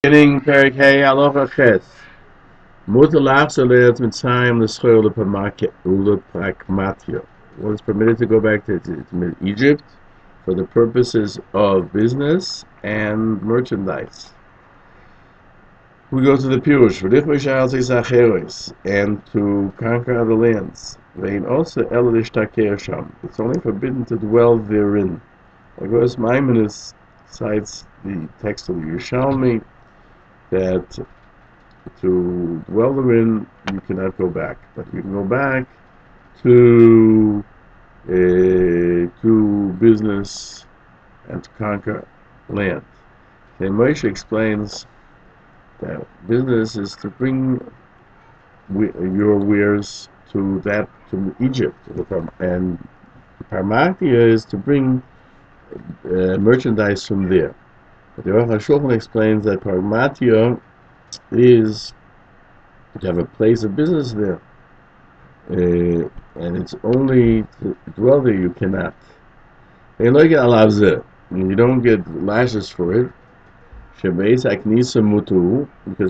Beginning Perik Hey Halacha Ches. Mutter lachs alert mit Tzayim l'schoil ulepragmatio. One is permitted to go back to Egypt for the purposes of business and merchandise. We go to the Peirush and to conquer other lands. It's only forbidden to dwell therein. Agos Maimonides cites the text of the Yerushalmi that to dwell therein you cannot go back, but you can go back to business and to conquer land. And Moshe explains that business is to bring your wares to Egypt, and Parmatia is to bring merchandise from there. But the Rav HaShulchan explains that Parmatia is to have a place of business there, and it's only to dwell there you cannot. You don't get lashes for it. Because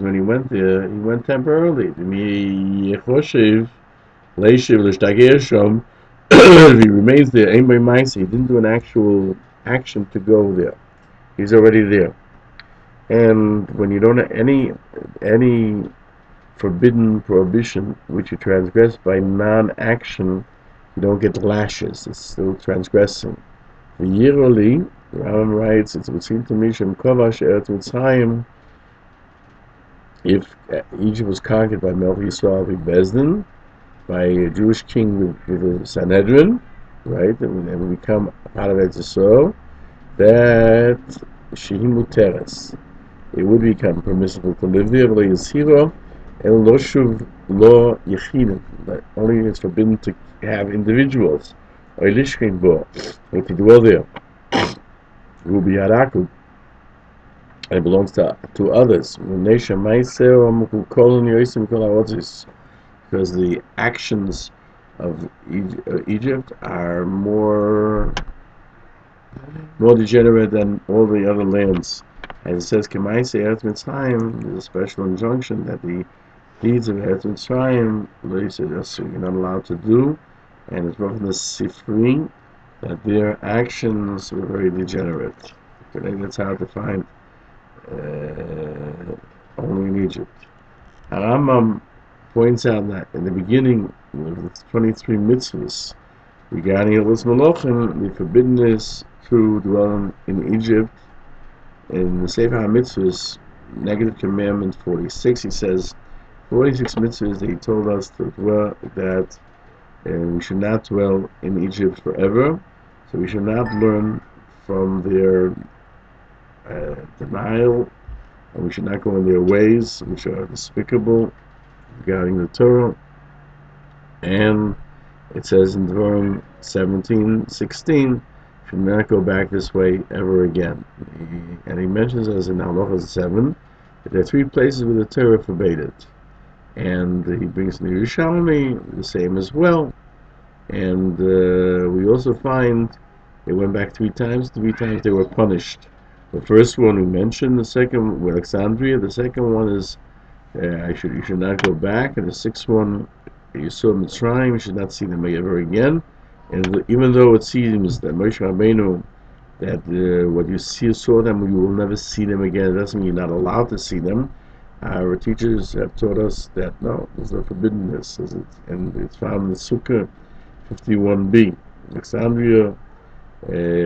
when he went there, he went temporarily. If he remains there, he didn't do an actual action to go there. He's already there. And when you don't have any forbidden prohibition which you transgress by non-action, you don't get lashes. It's still transgressing. The yearly, Rambam writes, it would seem to me, if Egypt was conquered by Melochim Bezdin, by a Jewish king with a Sanhedrin, right, and we become part of Eretz, that Shehimu Teres, it would become permissible to live there, but only it's forbidden to have individuals, or to dwell there. Rubi Haraku, and it belongs to others. Because the actions of Egypt are more degenerate than all the other lands. As it says, there's a special injunction that the deeds of Eretz Mitzrayim, you're not allowed to do, and it's brought from the Sifri that their actions were very degenerate. Today that's hard to find only in Egypt. Rambam points out that in the beginning of the 23 mitzvahs regarding Hilchos Melochim, the forbiddenness to dwell in Egypt, in the Sefer HaMitzvahs, negative commandment 46, he says 46 mitzvahs that he told us to dwell, that we should not dwell in Egypt forever, so we should not learn from their denial, and we should not go in their ways, which are despicable regarding the Torah. And it says in Devarim 17:16, should not go back this way ever again. And he mentions, as in Halacha 7, that there are 3 places where the Torah forbade it. And he brings in the Yerushalmi the same as well. And we also find they went back 3 times. 3 times they were punished. The first one we mentioned, the second with Alexandria. The second one is you should not go back. And the 6th one, you saw Mitzrayim, you should not see them ever again. And even though it seems that Moshe Rabbeinu, that what you saw them, you will never see them again, it doesn't mean you're not allowed to see them. Our teachers have taught us that no, there's no forbiddenness, and it's found in the Sukkah 51b. Alexandria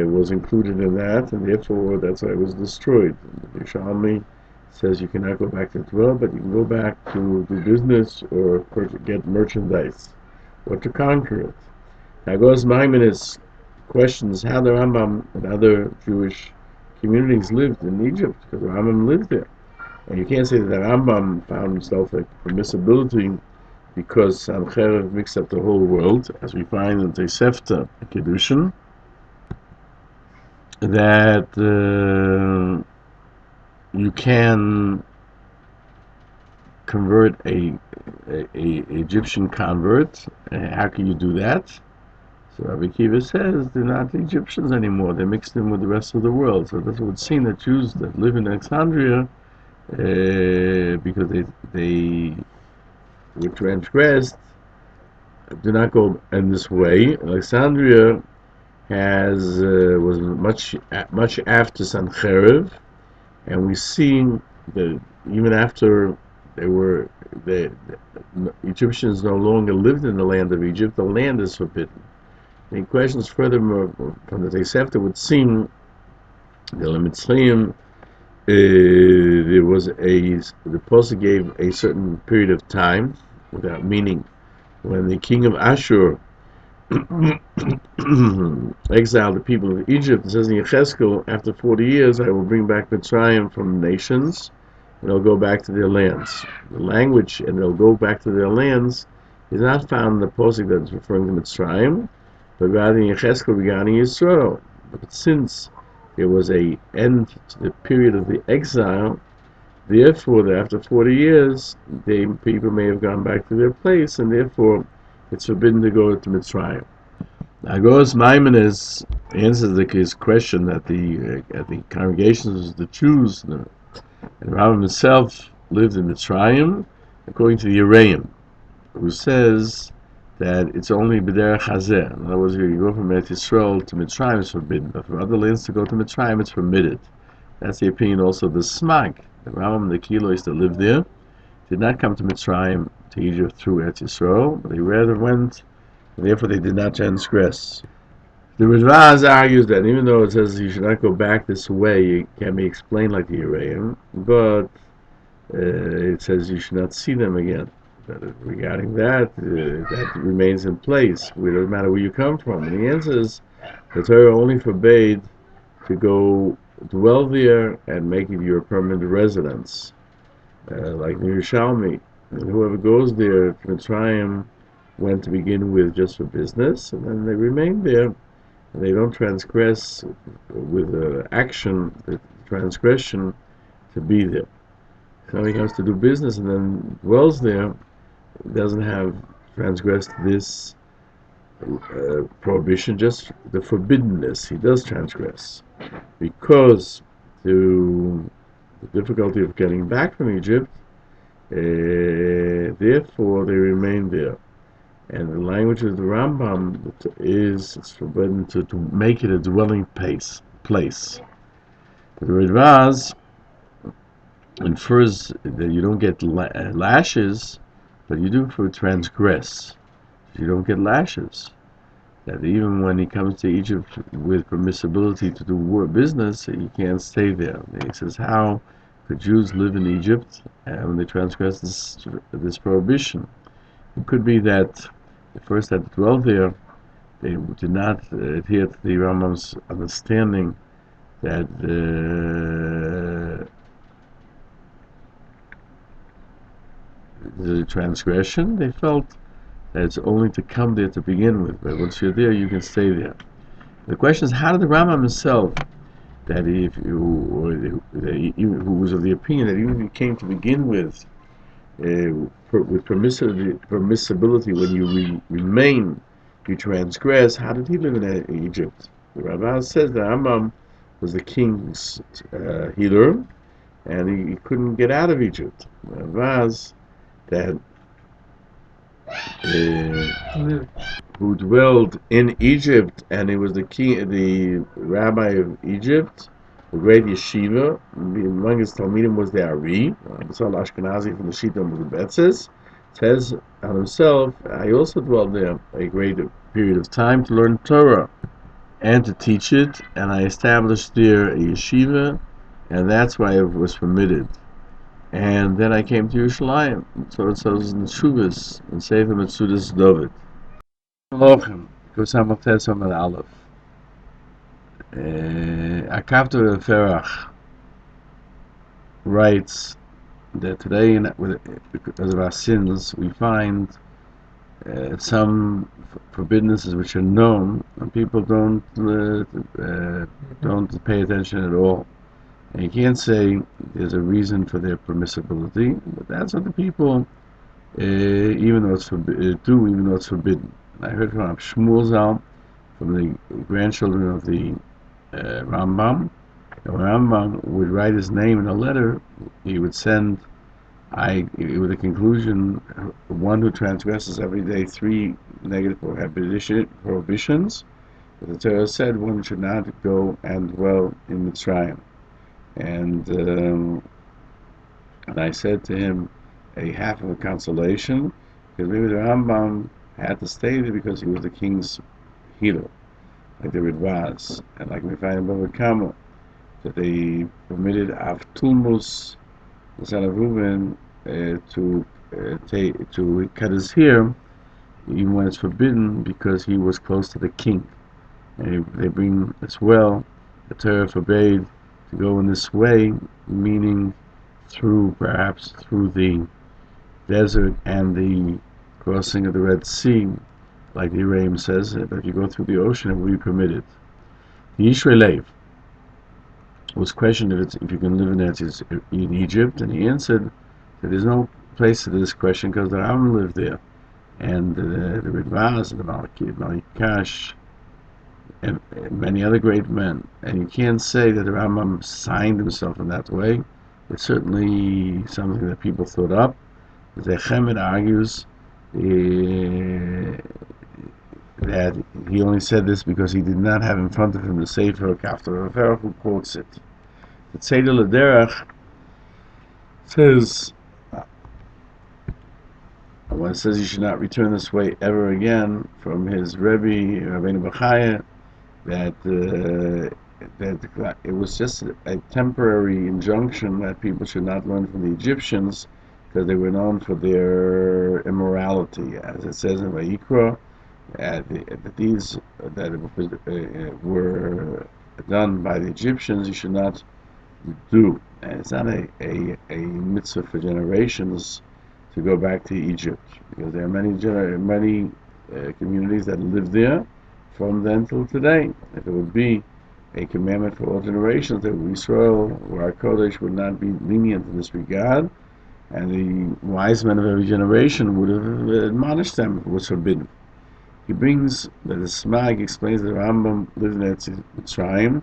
was included in that, and therefore that's why it was destroyed. The Yerushalmi says you cannot go back to dwell, but you can go back to do business or get merchandise or to conquer it. Now goes Maimonides questions how the Rambam and other Jewish communities lived in Egypt, because the Rambam lived there. And you can't say that the Rambam found himself a permissibility because Sancherev mixed up the whole world, as we find in Tosefta Kedushin, that you can convert a Egyptian convert. How can you do that? So Rabbi Kiva says they're not Egyptians anymore. They're mixed in with the rest of the world. So that would seem that Jews that live in Alexandria because they were transgressed, do not go in this way. Alexandria was much after Sancherib, and we see that even after the Egyptians no longer lived in the land of Egypt, the land is forbidden. The questions furthermore from the Tosefta would seem the Mitzrayim. The Pasuk gave a certain period of time without meaning when the king of Ashur exiled the people of Egypt. It says in Yechezkel, after 40 years I will bring back Mitzrayim from nations, and they'll go back to their lands. The language, and they'll go back to their lands, is not found in the Pasuk that is referring to Mitzrayim, but rather in Yechezkel regarding Yisrael. But since there was an end to the period of the exile, therefore, after 40 years, people may have gone back to their place, and therefore it's forbidden to go to Mitzrayim. Agos Maimonides answers his question that the congregations of the Jews and Rambam himself lived in Mitzrayim, according to the Araim, who says that it's only b'derech hazeh. In other words, you go from Eretz Yisrael to Mitzrayim, it's forbidden, but for other lands to go to Mitzrayim, it's permitted. That's the opinion also of the Smag. The Rambam and the Kilois that lived there did not come to Mitzrayim, to Egypt through Eretz Yisrael, but they rather went, and therefore they did not transgress. The Rizvaz argues that even though it says you should not go back this way, it can be explained like the Araim, but it says you should not see them again. Regarding that remains in place. It doesn't matter where you come from. And the answer is the Torah only forbade to go dwell there and make it your permanent residence, like the Yerushalmi. And whoever goes there, Mitzrayim went to begin with just for business, and then they remain there. And they don't transgress with action, the transgression to be there. Now he comes to do business and then dwells there, doesn't have transgressed this prohibition, just the forbiddenness. He does transgress because to the difficulty of getting back from Egypt, therefore they remain there. And the language of the Rambam is it's forbidden to make it a dwelling place. The Rizvaz infers that you don't get lashes, but you do for transgress. You don't get lashes. That even when he comes to Egypt with permissibility to do business, he can't stay there. He says, how could Jews live in Egypt when they transgress this prohibition? It could be that the first that dwelled there, they did not adhere to the Rambam's understanding that the transgression. They felt that it's only to come there to begin with, but once you're there, you can stay there. The question is, how did the Rambam himself, that who was of the opinion that even if you came to begin with permissibility, when you remain, you transgress, how did he live in Egypt? The Rambam says that Rambam was the king's healer, and he couldn't get out of Egypt. The Rambam that who dwelled in Egypt, and he was the king, the rabbi of Egypt, the great yeshiva. Among his talmidim was the Ari, Ashkenazi from the Shita of the Betzes. Says on himself, I also dwelled there a great period of time to learn Torah and to teach it, and I established there a yeshiva, and that's why it was permitted. And then I came to Yerushalayim. So it says in Shuvas, and Sefer Metzudas David. Melochim, Kosamachtes Amar Aleph. Akavta Ferach writes that today, because of our sins, we find some forbiddennesses which are known, and people don't pay attention at all. And you can't say there's a reason for their permissibility, but that's what the people, even though it's do, even though it's forbidden. And I heard from Shmuel Zal, from the grandchildren of the Rambam, And when Rambam would write his name in a letter, he would send, with the conclusion, one who transgresses every day 3 negative prohibitions. The Torah said one should not go and dwell in Mitzrayim. And I said to him a half of a consolation, because maybe the Rambam had to stay there because he was the king's healer, like the Ridvaz, and like we find in Bava Kama, that they permitted Avtulmus, the son of Reuben, to cut his hair, even when it's forbidden, because he was close to the king. And they bring as well, the Torah forbade to go in this way, meaning perhaps through the desert and the crossing of the Red Sea, like the Rambam says, that if you go through the ocean, it will be permitted. The Yishrei Lev was questioned if you can live in Egypt, and he answered that there's no place to this question because the Rambam lived there, and the Ridvaz, the Malikash, and many other great men. And you can't say that the Rambam signed himself in that way. It's certainly something that people thought up. The Chemed argues that he only said this because he did not have in front of him the Sefer Kaftar Rafael, who quotes it. The Tzedel Derech says, when it says you should not return this way ever again, from his Rebbe, Rabbeinu Bachaya, that it was just a temporary injunction that people should not learn from the Egyptians because they were known for their immorality, as it says in Vayikra, that these that were done by the Egyptians you should not do. And it's not a mitzvah for generations to go back to Egypt, because there are many communities that live there from then till today. If it would be a commandment for all generations, that Israel, where our Kodesh, would not be lenient in this regard, and the wise men of every generation would have admonished them if it was forbidden. He brings that the Smag explains that Rambam lived in Mitzrayim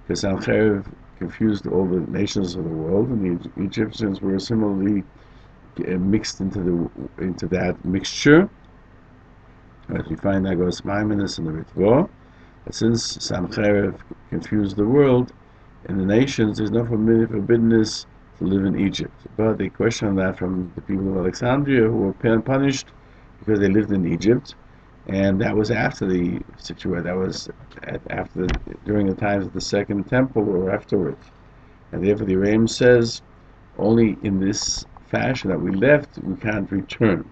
because Sancheiriv confused all the nations of the world, and the Egyptians were similarly mixed into that mixture. As we find that goes Maimonides in the Ritva, that since Sancheiriv confused the world and the nations, there's no forbiddenness to live in Egypt. But they questioned that from the people of Alexandria, who were punished because they lived in Egypt, and that was after the situation. That was during the times of the Second Temple or afterwards. And therefore, the Rambam says only in this fashion that we left, we can't return.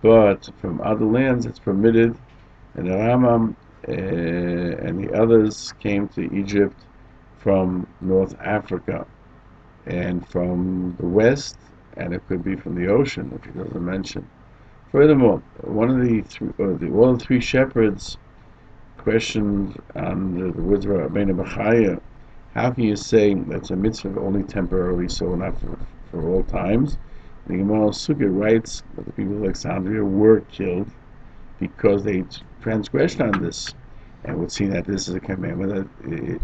But from other lands, it's permitted. And the Rambam and the others came to Egypt from North Africa and from the west, and it could be from the ocean, which he doesn't mention. Furthermore, all the three shepherds questioned on the words of Rabbeinu Bachaya, how can you say that's a mitzvah only temporarily, so not for all times? The Gemara Sukkah writes that the people of Alexandria were killed because they transgressed on this, and would see that this is a commandment that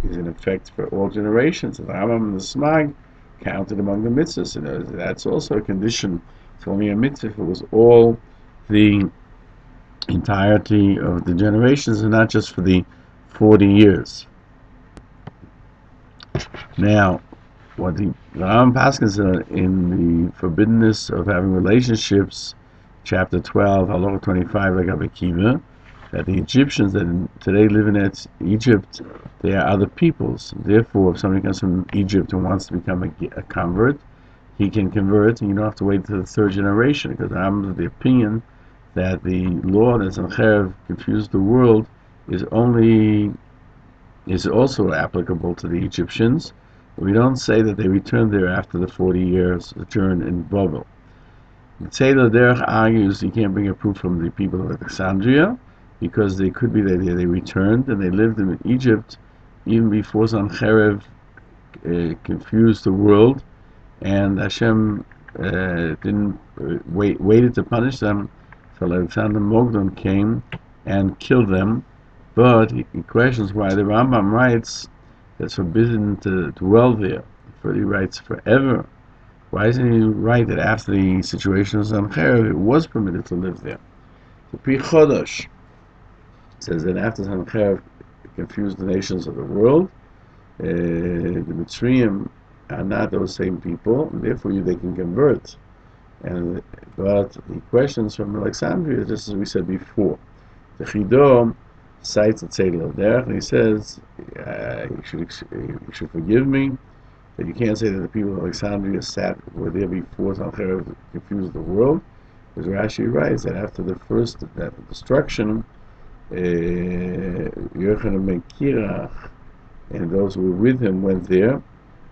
is in effect for all generations. And the Rambam and the Smag counted among the mitzvahs, and that's also a condition. It's only a mitzvah if it was all the entirety of the generations and not just for the 40 years. Now, what the Rambam Paskins in the forbiddenness of having relationships, chapter 12, Halacha 25, like Rabbi Kiva, that the Egyptians that today live in Egypt, they are other peoples. Therefore, if somebody comes from Egypt and wants to become a convert, he can convert, and you don't have to wait to the third generation, because I'm of the opinion that the law that Sancheiriv confused the world is also applicable to the Egyptians. We don't say that they returned there after the 40 years sojourn in Babel. The Tzedel Derech argues you can't bring a proof from the people of Alexandria, because they could be that they returned and they lived in Egypt even before Sancheiriv confused the world, and Hashem didn't waited to punish them till Alexander Mogdon came and killed them. But he questions why the Rambam writes that's forbidden to dwell there. For he writes forever. Why doesn't he write that after the situation of Sancherev, it was permitted to live there? The Pri Chodosh says that after Sancherev confused the nations of the world, the Mitzrayim are not those same people, and therefore they can convert. But the questions from Alexandria, just as we said before, the Chido cites the Tzedel of Derech, and he says, you should forgive me, that you can't say that the people of Alexandria were there before Sancherev confused the world, because Rashi writes that after the first destruction, Yochanan ben Kirach and those who were with him went there.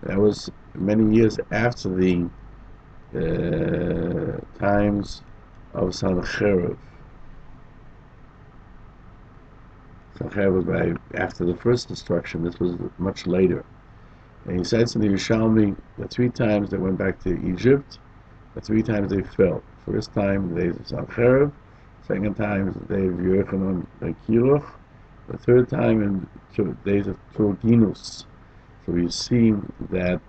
That was many years after the times of Sancherev. Sancherev was after the first destruction. This was much later. And he cites in the Yerushalmi that 3 times they went back to Egypt, the 3 times they fell. First time, the days of Sancherev. Second time, the days of Yochanan ben Kirach. The third time, in the days of Turginus. So we see that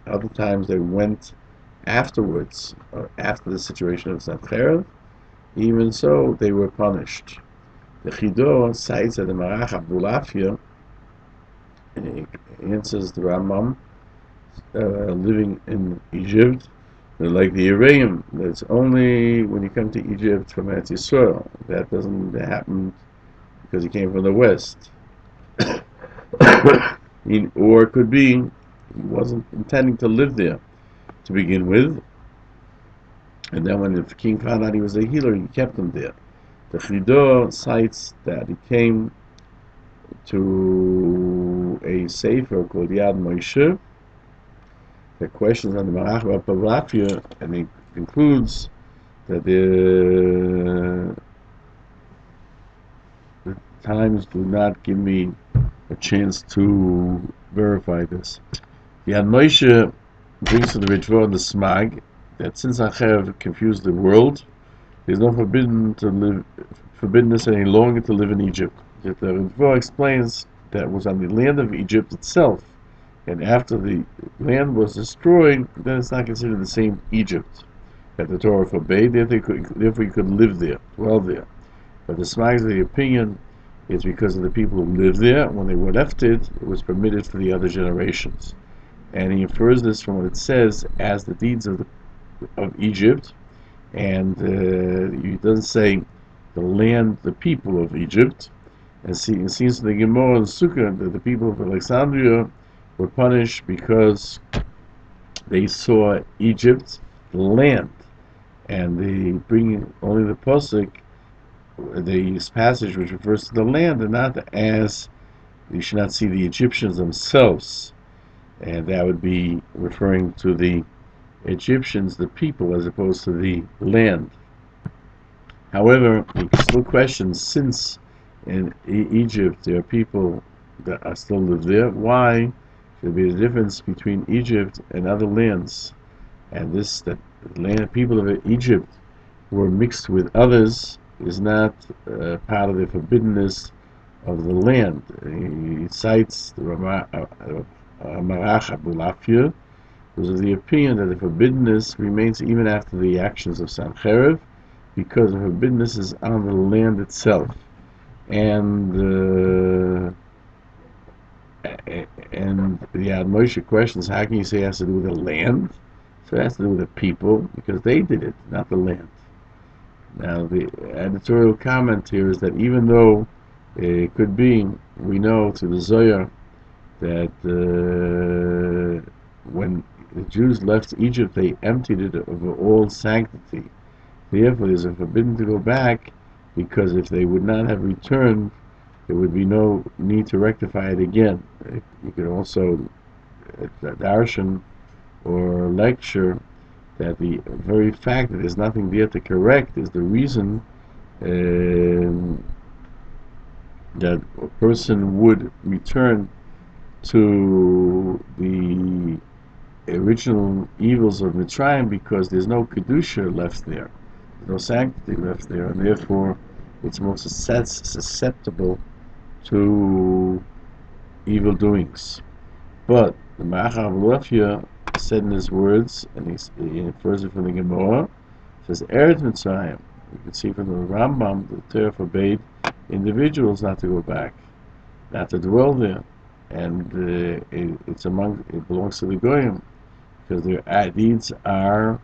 other times they went afterwards, after the situation of Sancherev. Even so, they were punished. The Chido cites that the Marach Abdulafia answers the Rambam living in Egypt, like the Araim. That's only when you come to Egypt from Eretz Yisrael. That doesn't happen because he came from the west. Or it could be he wasn't intending to live there to begin with, and then when the king found out he was a healer, he kept him there. The Chido cites that he came to a sefer called Yad Moshe that questions on the Marach Abdulafia, and he concludes that the times do not give me a chance to verify this. Yad Moshe brings to the Ritva and the Smag that since Sancherev confused the world, there's no forbiddeness any longer to live in Egypt. Yet the Ritva explains that it was on the land of Egypt itself, and after the land was destroyed, then it's not considered the same Egypt that the Torah forbade. Therefore, you could live there, dwell there. But the Smag of the opinion is because of the people who lived there. When they were left it was permitted for the other generations. And he infers this from what it says as the deeds of Egypt, and he doesn't say the land, the people of Egypt. And it seems in the Gemara and Sukkah that the people of Alexandria were punished because they saw Egypt, the land, and they bring only the pasuk, the passage which refers to the land, and not as you should not see the Egyptians themselves, and that would be referring to the Egyptians, the people, as opposed to the land. However, you can still question, since in Egypt there are people that are still live there, why should there be a difference between Egypt and other lands? And this, that land, people of Egypt were mixed with others, is not part of the forbiddenness of the land. He cites the Marach Abdulafia, who's of the opinion that the forbiddenness remains even after the actions of Sancherev, because the forbiddenness is on the land itself. And the Yad Moshe questions, how can you say it has to do with the land? So it has to do with the people, because they did it, not the land. Now, the editorial comment here is that even though it could be, we know through the Zohar that when the Jews left Egypt, they emptied it of all sanctity. Therefore, there's a forbidden to go back, because if they would not have returned, there would be no need to rectify it again. You could also darshan or lecture that the very fact that there's nothing there to correct is the reason that a person would return to the original evils of Mitzrayim, because there's no kedusha left there, there's no sanctity left there, and therefore it's most susceptible to evil doings. But the Machon said in his words, and he infers it from the Gemara, says Eretz Mitzrayim. You can see from the Rambam, the Torah forbade individuals not to go back, not to dwell there, and it belongs to the Goyim, because their deeds are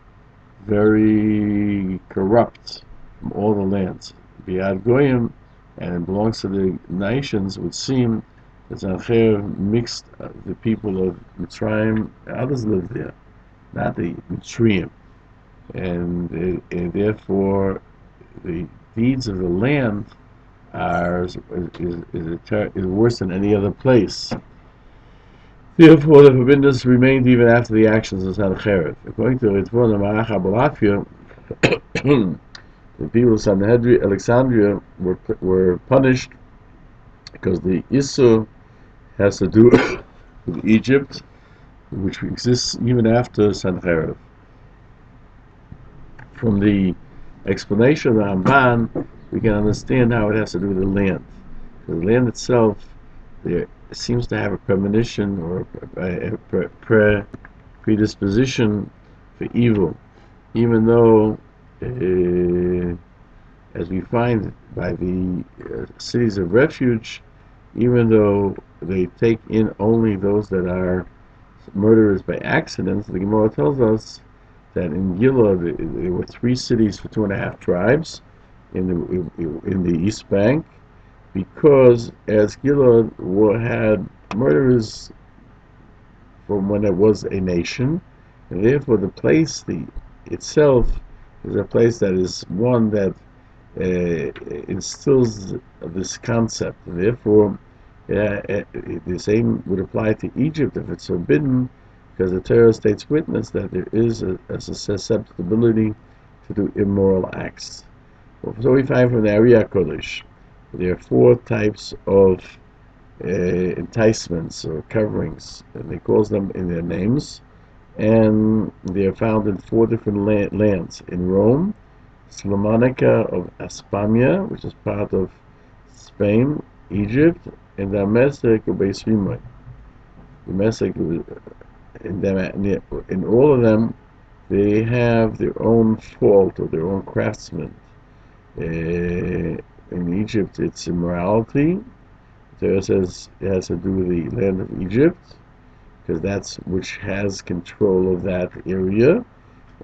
very corrupt from all the lands. Biad Goyim, and it belongs to the nations, would seem that Zancher mixed the people of Mitzrayim, others live there, not the Mitzrayim, and therefore the deeds of the land is worse than any other place. Therefore, the forbiddenness remained even after the actions of Sancheriv. According to Ritva Ma'acha Balafia, the people of Sanhedrin, Alexandria, were punished because the Issur has to do with Egypt, which exists even after Sancheriv. From the explanation of the Ramban, we can understand how it has to do with the land. The land itself, there seems to have a premonition or a predisposition for evil, even though, as we find by the cities of refuge, even though they take in only those that are murderers by accident, the Gemara tells us that in Gilad there were 3 cities for 2.5 tribes in the East Bank, because as Gilad had murderers from when it was a nation, and therefore the place itself is a place that is one that instills this concept, and therefore the same would apply to Egypt if it's forbidden, because the Torah states witness that there is a susceptibility to do immoral acts. So we find from the Ariyah Kodesh there are 4 types of enticements or coverings, and they call them in their names, and they are found in 4 different lands. In Rome, Salomonica of Aspamia, which is part of Spain, Egypt, and Damascus of Beis Rimon. In all of them, they have their own fault or their own craftsmen. In Egypt, it's immorality. The Torah says it has to do with the land of Egypt, because that's which has control of that area.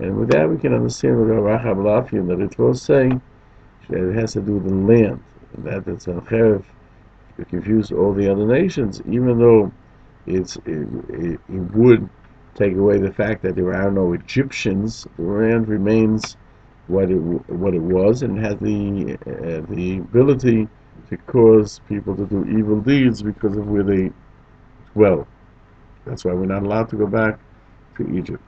And with that, we can understand what Rae Gann Family and the Ritva is saying, that it has to do with the land, and that it's Sancheriv to confuse all the other nations, even though it would take away the fact that there are no Egyptians. The land remains what it was, and has the ability to cause people to do evil deeds because of where they dwell. That's why we're not allowed to go back to Egypt.